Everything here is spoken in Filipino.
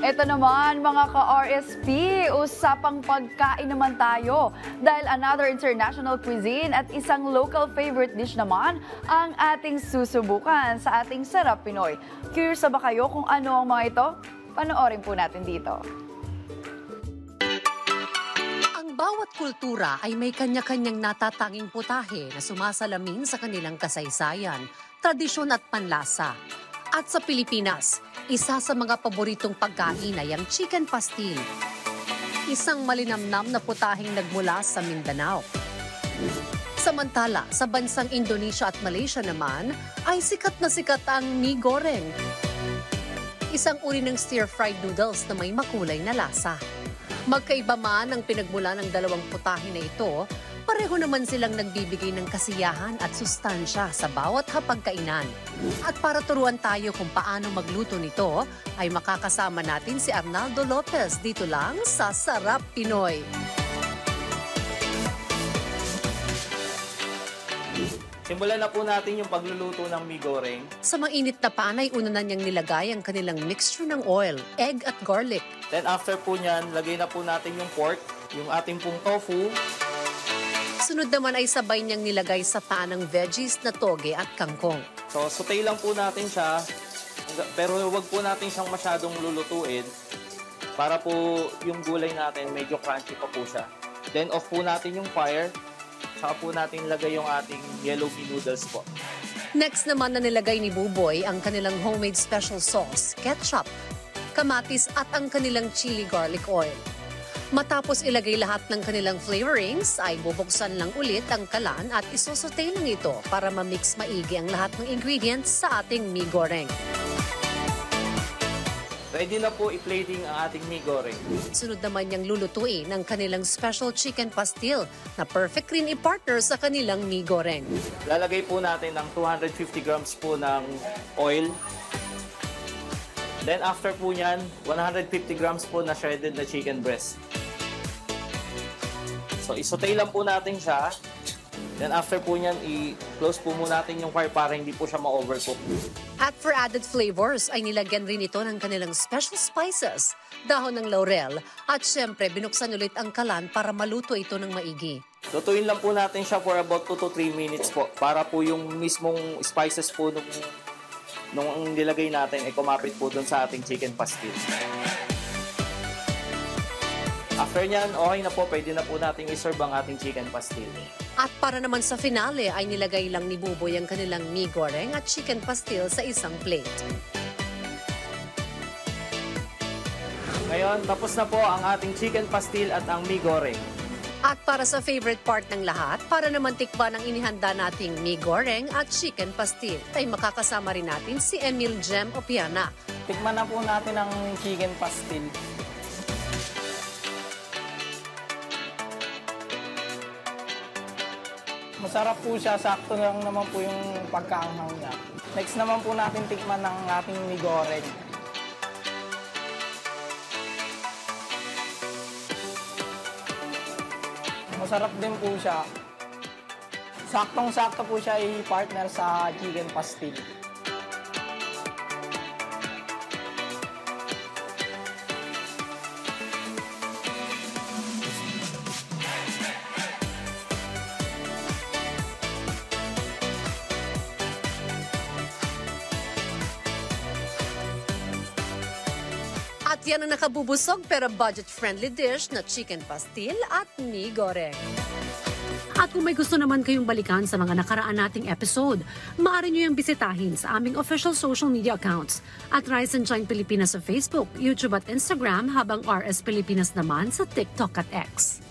Ito naman mga ka-RSP, usapang pagkain naman tayo dahil another international cuisine at isang local favorite dish naman ang ating susubukan sa ating Sarap Pinoy. Curious ba kayo kung ano ang mga ito? Panoorin po natin dito. Ang bawat kultura ay may kanya-kanyang natatanging putahe na sumasalamin sa kanilang kasaysayan, tradisyon at panlasa. At sa Pilipinas, isa sa mga paboritong pagkain ay ang chicken pastil. Isang malinamnam na putaheng nagmula sa Mindanao. Samantala, sa bansang Indonesia at Malaysia naman, ay sikat ang mie goreng. Isang uri ng stir-fried noodles na may makulay na lasa. Magkaiba man ang pinagmula ng dalawang putahe na ito, pareho naman silang nagbibigay ng kasiyahan at sustansya sa bawat hapagkainan. At para turuan tayo kung paano magluto nito, ay makakasama natin si Arnaldo Lopez dito lang sa Sarap Pinoy. Simulan na po natin yung pagluluto ng mie goreng. Sa mainit na pan ay una na niyang nilagay ang kanilang mixture ng oil, egg at garlic. Then after po nyan, lagay na po natin yung pork, yung ating pong tofu. Sunod naman ay sabay niyang nilagay sa pan ng veggies na toge at kangkong. So saute lang po natin siya, pero wag po natin siyang masyadong lulutuin para po yung gulay natin medyo crunchy pa po siya. Then off po natin yung fire, saka po natin lagay yung ating yellow bean noodles po. Next naman na nilagay ni Buboy ang kanilang homemade special sauce, ketchup, kamatis at ang kanilang chili garlic oil. Matapos ilagay lahat ng kanilang flavorings, ay bubuksan lang ulit ang kalan at isosote lang ito para ma-mix maigi ang lahat ng ingredients sa ating mie goreng. Ready na po i-plating ang ating mie goreng. Sunod naman niyang lulutuin ang kanilang special chicken pastil na perfect rin i-partner sa kanilang mie goreng. Lalagay po natin ng 250 grams po ng oil. Then after po nyan, 150 grams po na shredded na chicken breast. So isote lang po natin siya. Then after po nyan, i-close po muna natin yung fire para hindi po siya ma-overcook. At for added flavors ay nilagyan rin ito ng kanilang special spices, dahon ng laurel at syempre binuksan ulit ang kalan para maluto ito ng maigi. Lutuin lang po natin siya for about 2 to 3 minutes po para po yung mismong spices po nung nilagay natin ay kumapit po dun sa ating chicken pastil. After nyan, okay na po, pwede na po natin iserve ang ating chicken pastil. At para naman sa finale ay nilagay lang ni Buboy ang kanilang mie goreng at chicken pastil sa isang plate. Ngayon, tapos na po ang ating chicken pastil at ang mie goreng. At para sa favorite part ng lahat, para naman tikman ang inihanda nating mie goreng at chicken pastil, ay makakasama rin natin si Emil Jem Opiana. Tikman na po natin ang chicken pastil. Masarap po siya, sakto lang naman po yung pagkaanghang niya. Next naman po natin tikman ng ating mie goreng. Masarap din po siya. Saktong-sakto po siya i-partner sa chicken pastil. At yan ang nakabubusog pero budget-friendly dish na chicken pastil at mie goreng. At kung may gusto naman kayong balikan sa mga nakaraan nating episode, maaari nyo yung bisitahin sa aming official social media accounts at Rise and Shine Pilipinas sa Facebook, YouTube at Instagram habang RS Pilipinas naman sa TikTok at X.